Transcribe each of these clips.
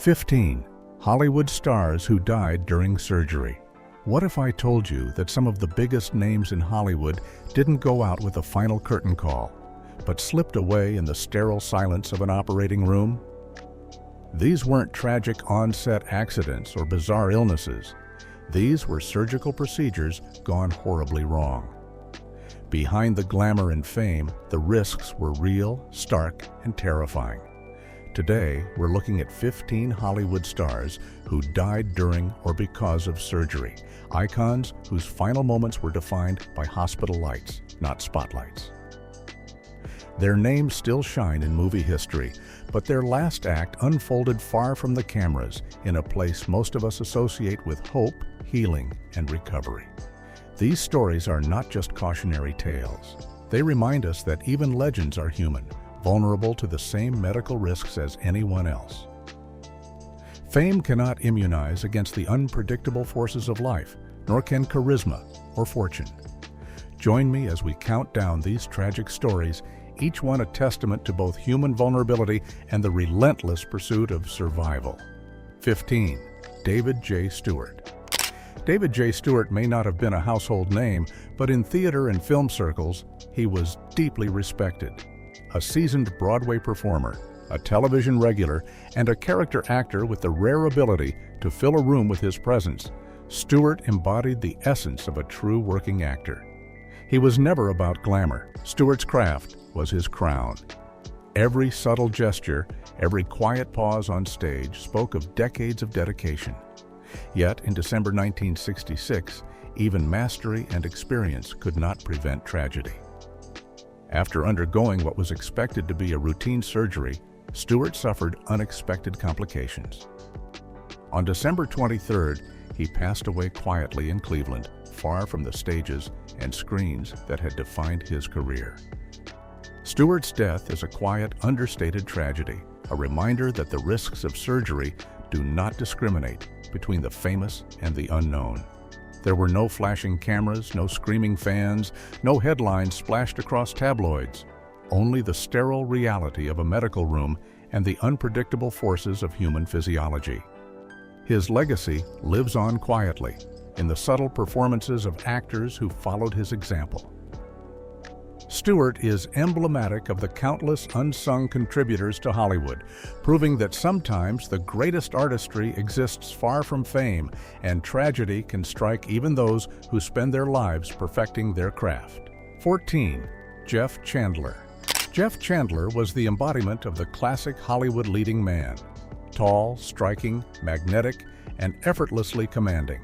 15. Hollywood stars who died during surgery. What if I told you that some of the biggest names in Hollywood didn't go out with a final curtain call, but slipped away in the sterile silence of an operating room? These weren't tragic on-set accidents or bizarre illnesses. These were surgical procedures gone horribly wrong. Behind the glamour and fame, the risks were real, stark, and terrifying. Today, we're looking at 15 Hollywood stars who died during or because of surgery. Icons whose final moments were defined by hospital lights, not spotlights. Their names still shine in movie history, but their last act unfolded far from the cameras in a place most of us associate with hope, healing, and recovery. These stories are not just cautionary tales. They remind us that even legends are human, vulnerable to the same medical risks as anyone else. Fame cannot immunize against the unpredictable forces of life, nor can charisma or fortune. Join me as we count down these tragic stories, each one a testament to both human vulnerability and the relentless pursuit of survival. 15. David J. Stewart. David J. Stewart may not have been a household name, but in theater and film circles, he was deeply respected. A seasoned Broadway performer, a television regular, and a character actor with the rare ability to fill a room with his presence, Stewart embodied the essence of a true working actor. He was never about glamour. Stewart's craft was his crown. Every subtle gesture, every quiet pause on stage spoke of decades of dedication. Yet, in December 1966, even mastery and experience could not prevent tragedy. After undergoing what was expected to be a routine surgery, Stewart suffered unexpected complications. On December 23rd, he passed away quietly in Cleveland, far from the stages and screens that had defined his career. Stewart's death is a quiet, understated tragedy, a reminder that the risks of surgery do not discriminate between the famous and the unknown. There were no flashing cameras, no screaming fans, no headlines splashed across tabloids. Only the sterile reality of a medical room and the unpredictable forces of human physiology. His legacy lives on quietly in the subtle performances of actors who followed his example. Stewart is emblematic of the countless unsung contributors to Hollywood, proving that sometimes the greatest artistry exists far from fame, and tragedy can strike even those who spend their lives perfecting their craft. 14. Jeff Chandler. Jeff Chandler was the embodiment of the classic Hollywood leading man. Tall, striking, magnetic, and effortlessly commanding.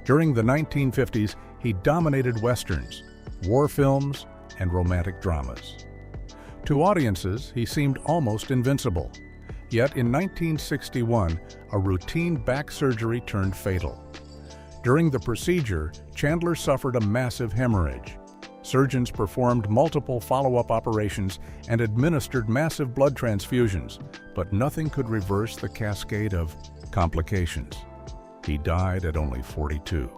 During the 1950s, he dominated westerns, war films, and romantic dramas. To audiences, he seemed almost invincible. Yet in 1961, a routine back surgery turned fatal. During the procedure, Chandler suffered a massive hemorrhage. Surgeons performed multiple follow-up operations and administered massive blood transfusions, but nothing could reverse the cascade of complications. He died at only 42.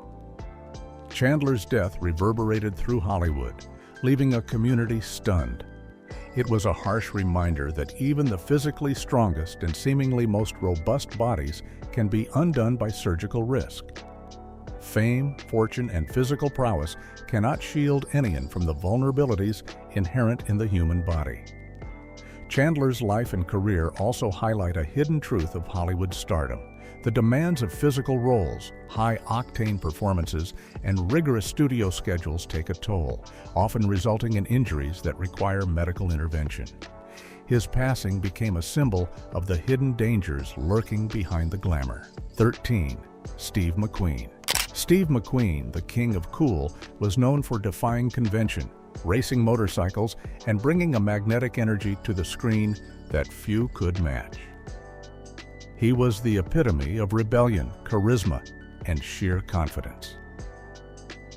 Chandler's death reverberated through Hollywood, leaving a community stunned. It was a harsh reminder that even the physically strongest and seemingly most robust bodies can be undone by surgical risk. Fame, fortune, and physical prowess cannot shield anyone from the vulnerabilities inherent in the human body. Chandler's life and career also highlight a hidden truth of Hollywood stardom. The demands of physical roles, high-octane performances, and rigorous studio schedules take a toll, often resulting in injuries that require medical intervention. His passing became a symbol of the hidden dangers lurking behind the glamour. 13. Steve McQueen. Steve McQueen, the king of cool, was known for defying convention, racing motorcycles, and bringing a magnetic energy to the screen that few could match. He was the epitome of rebellion, charisma, and sheer confidence.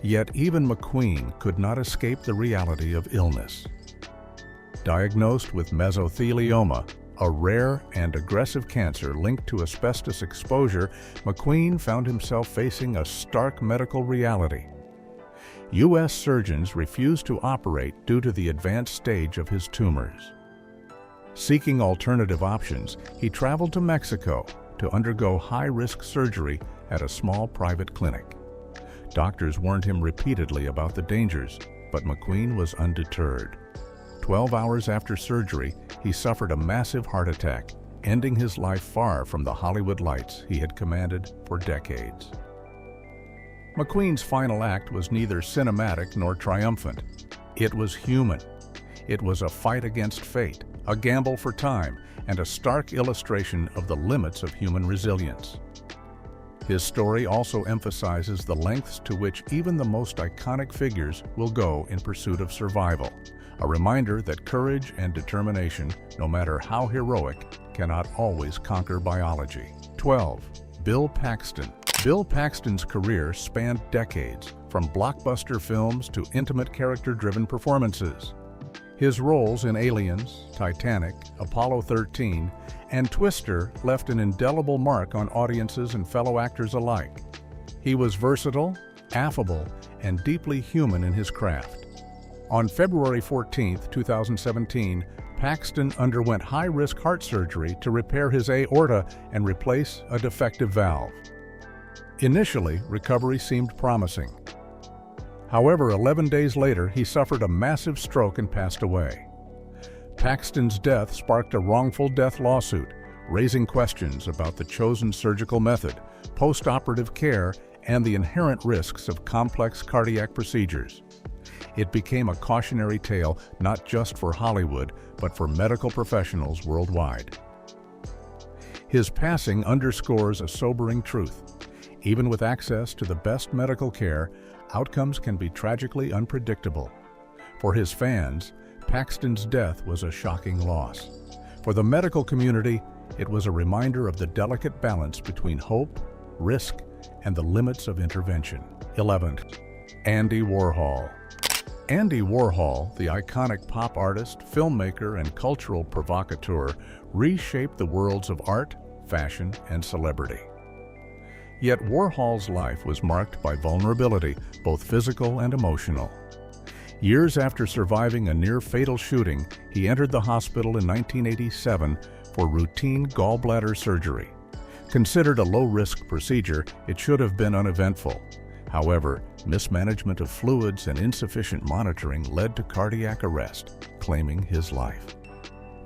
Yet even McQueen could not escape the reality of illness. Diagnosed with mesothelioma, a rare and aggressive cancer linked to asbestos exposure, McQueen found himself facing a stark medical reality. U.S. surgeons refused to operate due to the advanced stage of his tumors. Seeking alternative options, he traveled to Mexico to undergo high-risk surgery at a small private clinic. Doctors warned him repeatedly about the dangers, but McQueen was undeterred. 12 hours after surgery, he suffered a massive heart attack, ending his life far from the Hollywood lights he had commanded for decades. McQueen's final act was neither cinematic nor triumphant. It was human. It was a fight against fate, a gamble for time, and a stark illustration of the limits of human resilience. His story also emphasizes the lengths to which even the most iconic figures will go in pursuit of survival, a reminder that courage and determination, no matter how heroic, cannot always conquer biology. 12. Bill Paxton. Bill Paxton's career spanned decades, from blockbuster films to intimate character-driven performances. His roles in Aliens, Titanic, Apollo 13, and Twister left an indelible mark on audiences and fellow actors alike. He was versatile, affable, and deeply human in his craft. On February 14, 2017, Paxton underwent high-risk heart surgery to repair his aorta and replace a defective valve. Initially, recovery seemed promising. However, 11 days later, he suffered a massive stroke and passed away. Paxton's death sparked a wrongful death lawsuit, raising questions about the chosen surgical method, post-operative care, and the inherent risks of complex cardiac procedures. It became a cautionary tale not just for Hollywood, but for medical professionals worldwide. His passing underscores a sobering truth. Even with access to the best medical care, outcomes can be tragically unpredictable. For his fans, Paxton's death was a shocking loss. For the medical community, it was a reminder of the delicate balance between hope, risk, and the limits of intervention. 11. Andy Warhol. Andy Warhol, the iconic pop artist, filmmaker, and cultural provocateur, reshaped the worlds of art, fashion, and celebrity. Yet Warhol's life was marked by vulnerability, both physical and emotional. Years after surviving a near-fatal shooting, he entered the hospital in 1987 for routine gallbladder surgery. Considered a low-risk procedure, it should have been uneventful. However, mismanagement of fluids and insufficient monitoring led to cardiac arrest, claiming his life.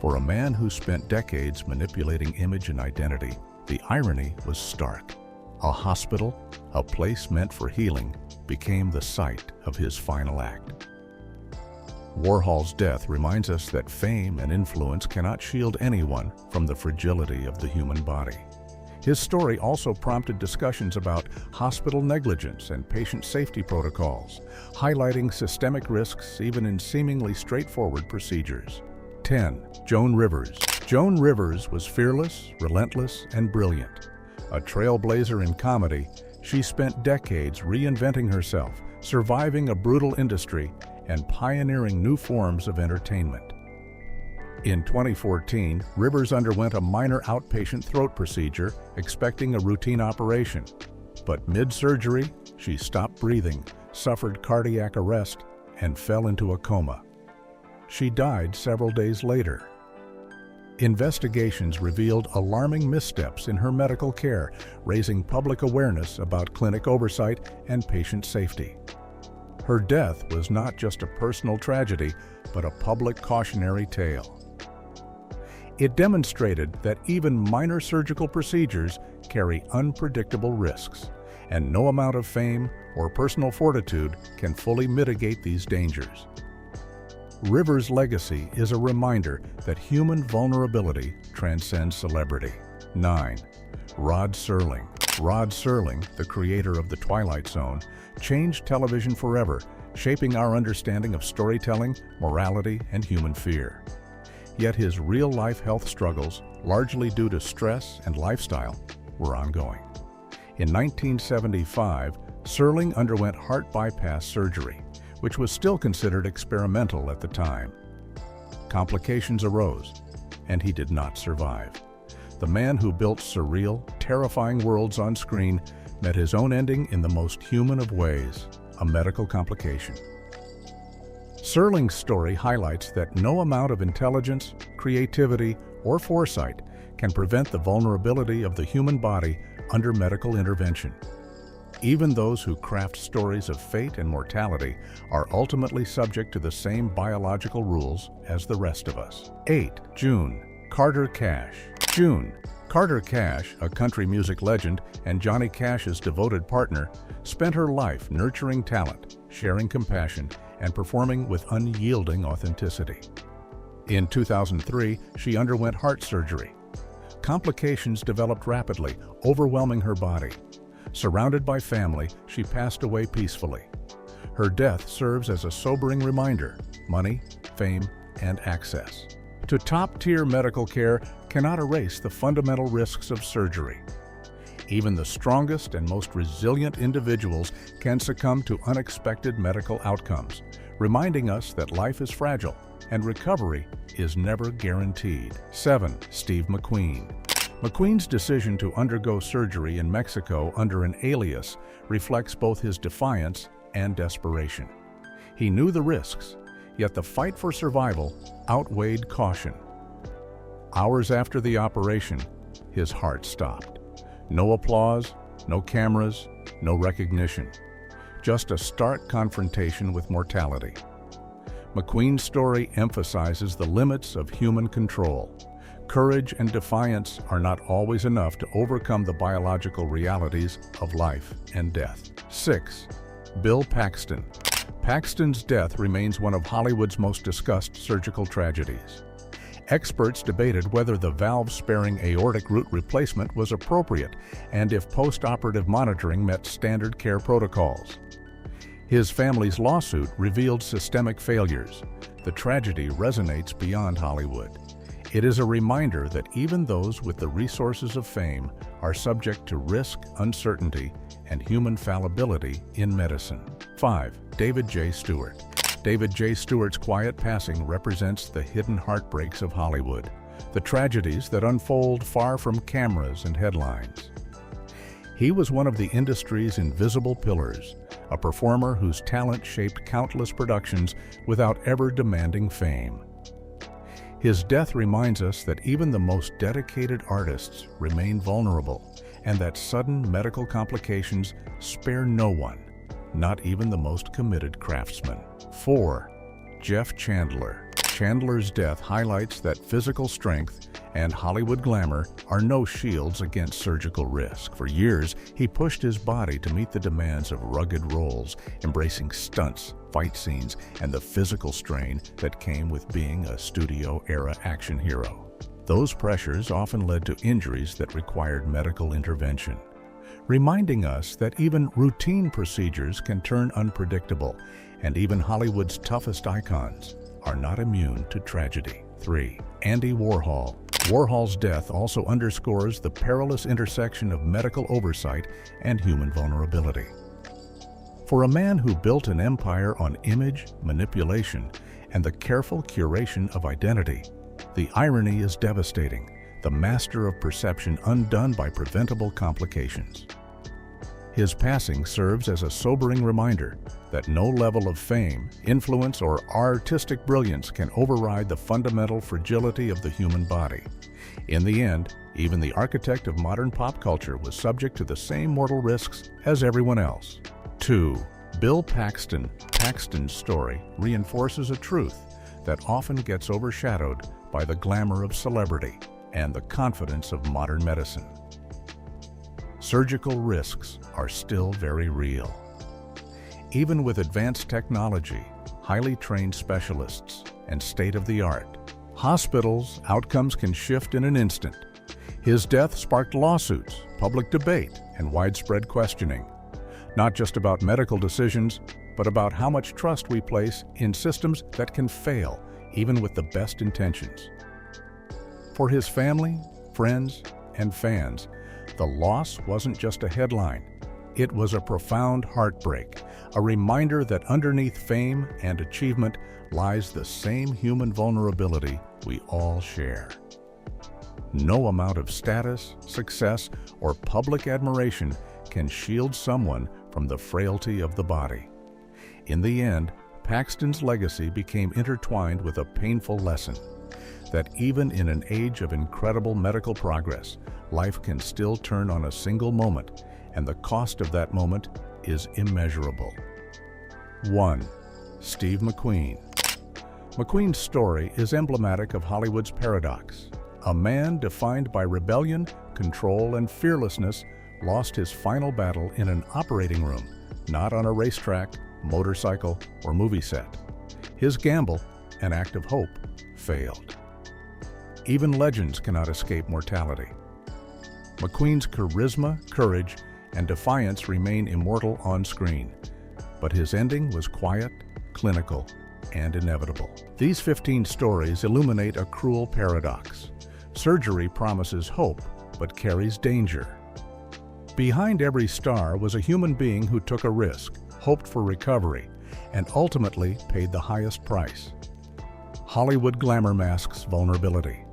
For a man who spent decades manipulating image and identity, the irony was stark. A hospital, a place meant for healing, became the site of his final act. Warhol's death reminds us that fame and influence cannot shield anyone from the fragility of the human body. His story also prompted discussions about hospital negligence and patient safety protocols, highlighting systemic risks even in seemingly straightforward procedures. 10. Joan Rivers. Joan Rivers was fearless, relentless, and brilliant. A trailblazer in comedy, she spent decades reinventing herself, surviving a brutal industry, and pioneering new forms of entertainment. In 2014, Rivers underwent a minor outpatient throat procedure, expecting a routine operation. But mid-surgery, she stopped breathing, suffered cardiac arrest, and fell into a coma. She died several days later. Investigations revealed alarming missteps in her medical care, raising public awareness about clinic oversight and patient safety. Her death was not just a personal tragedy, but a public cautionary tale. It demonstrated that even minor surgical procedures carry unpredictable risks, and no amount of fame or personal fortitude can fully mitigate these dangers. Rivers' legacy is a reminder that human vulnerability transcends celebrity. 9. Rod Serling. Rod Serling, the creator of The Twilight Zone, changed television forever, shaping our understanding of storytelling, morality, and human fear. Yet his real-life health struggles, largely due to stress and lifestyle, were ongoing. In 1975, Serling underwent heart bypass surgery, which was still considered experimental at the time. Complications arose, and he did not survive. The man who built surreal, terrifying worlds on screen met his own ending in the most human of ways, a medical complication. Serling's story highlights that no amount of intelligence, creativity, or foresight can prevent the vulnerability of the human body under medical intervention. Even those who craft stories of fate and mortality are ultimately subject to the same biological rules as the rest of us. 8. June. Carter Cash. June. Carter Cash, a country music legend and Johnny Cash's devoted partner, spent her life nurturing talent, sharing compassion, and performing with unyielding authenticity. In 2003, she underwent heart surgery. Complications developed rapidly, overwhelming her body. Surrounded by family, she passed away peacefully. Her death serves as a sobering reminder: money, fame, and access to top-tier medical care cannot erase the fundamental risks of surgery. Even the strongest and most resilient individuals can succumb to unexpected medical outcomes, reminding us that life is fragile and recovery is never guaranteed. 7. Steve McQueen. McQueen's decision to undergo surgery in Mexico under an alias reflects both his defiance and desperation. He knew the risks, yet the fight for survival outweighed caution. Hours after the operation, his heart stopped. No applause, no cameras, no recognition. Just a stark confrontation with mortality. McQueen's story emphasizes the limits of human control. Courage and defiance are not always enough to overcome the biological realities of life and death. 6. Bill Paxton. Paxton's death remains one of Hollywood's most discussed surgical tragedies. Experts debated whether the valve-sparing aortic root replacement was appropriate and if post-operative monitoring met standard care protocols. His family's lawsuit revealed systemic failures. The tragedy resonates beyond Hollywood. It is a reminder that even those with the resources of fame are subject to risk, uncertainty, and human fallibility in medicine. 5. David J. Stewart. David J. Stewart's quiet passing represents the hidden heartbreaks of Hollywood, the tragedies that unfold far from cameras and headlines. He was one of the industry's invisible pillars, a performer whose talent shaped countless productions without ever demanding fame. His death reminds us that even the most dedicated artists remain vulnerable, and that sudden medical complications spare no one, not even the most committed craftsman. 4. Jeff Chandler. Chandler's death highlights that physical strength and Hollywood glamour are no shields against surgical risk. For years, he pushed his body to meet the demands of rugged roles, embracing stunts, fight scenes, and the physical strain that came with being a studio-era action hero. Those pressures often led to injuries that required medical intervention, reminding us that even routine procedures can turn unpredictable, and even Hollywood's toughest icons are not immune to tragedy. 3. Andy Warhol. Warhol's death also underscores the perilous intersection of medical oversight and human vulnerability. For a man who built an empire on image, manipulation, and the careful curation of identity, the irony is devastating, the master of perception undone by preventable complications. His passing serves as a sobering reminder that no level of fame, influence, or artistic brilliance can override the fundamental fragility of the human body. In the end, even the architect of modern pop culture was subject to the same mortal risks as everyone else. 2. Bill Paxton. Paxton's story reinforces a truth that often gets overshadowed by the glamour of celebrity and the confidence of modern medicine. Surgical risks are still very real. Even with advanced technology, highly trained specialists, and state-of-the-art, hospitals' outcomes can shift in an instant. His death sparked lawsuits, public debate, and widespread questioning, not just about medical decisions, but about how much trust we place in systems that can fail, even with the best intentions. For his family, friends, and fans, the loss wasn't just a headline. It was a profound heartbreak, a reminder that underneath fame and achievement lies the same human vulnerability we all share. No amount of status, success, or public admiration can shield someone from the frailty of the body. In the end, Paxton's legacy became intertwined with a painful lesson that even in an age of incredible medical progress, life can still turn on a single moment, and the cost of that moment is immeasurable. 1. Steve McQueen. McQueen's story is emblematic of Hollywood's paradox. A man defined by rebellion, control, and fearlessness lost his final battle in an operating room, not on a racetrack, motorcycle, or movie set. His gamble, an act of hope, failed. Even legends cannot escape mortality. McQueen's charisma, courage, and defiance remain immortal on screen, but his ending was quiet, clinical, and inevitable. These 15 stories illuminate a cruel paradox. Surgery promises hope, but carries danger. Behind every star was a human being who took a risk, hoped for recovery, and ultimately paid the highest price. Hollywood glamour masks vulnerability.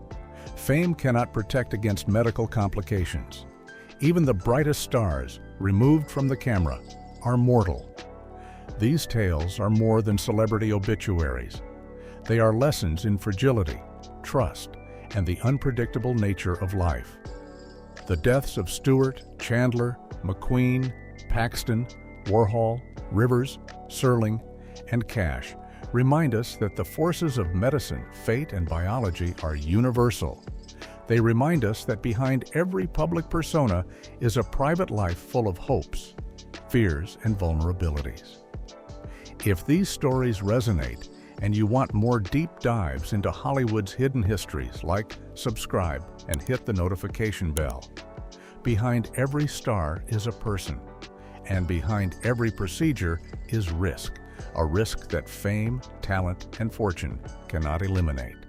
Fame cannot protect against medical complications. Even the brightest stars, removed from the camera, are mortal. These tales are more than celebrity obituaries. They are lessons in fragility, trust, and the unpredictable nature of life. The deaths of Stewart, Chandler, McQueen, Paxton, Warhol, Rivers, Serling, and Cash remind us that the forces of medicine, fate, and biology are universal. They remind us that behind every public persona is a private life full of hopes, fears, and vulnerabilities. If these stories resonate and you want more deep dives into Hollywood's hidden histories, like, subscribe, and hit the notification bell. Behind every star is a person, and behind every procedure is risk, a risk that fame, talent, and fortune cannot eliminate.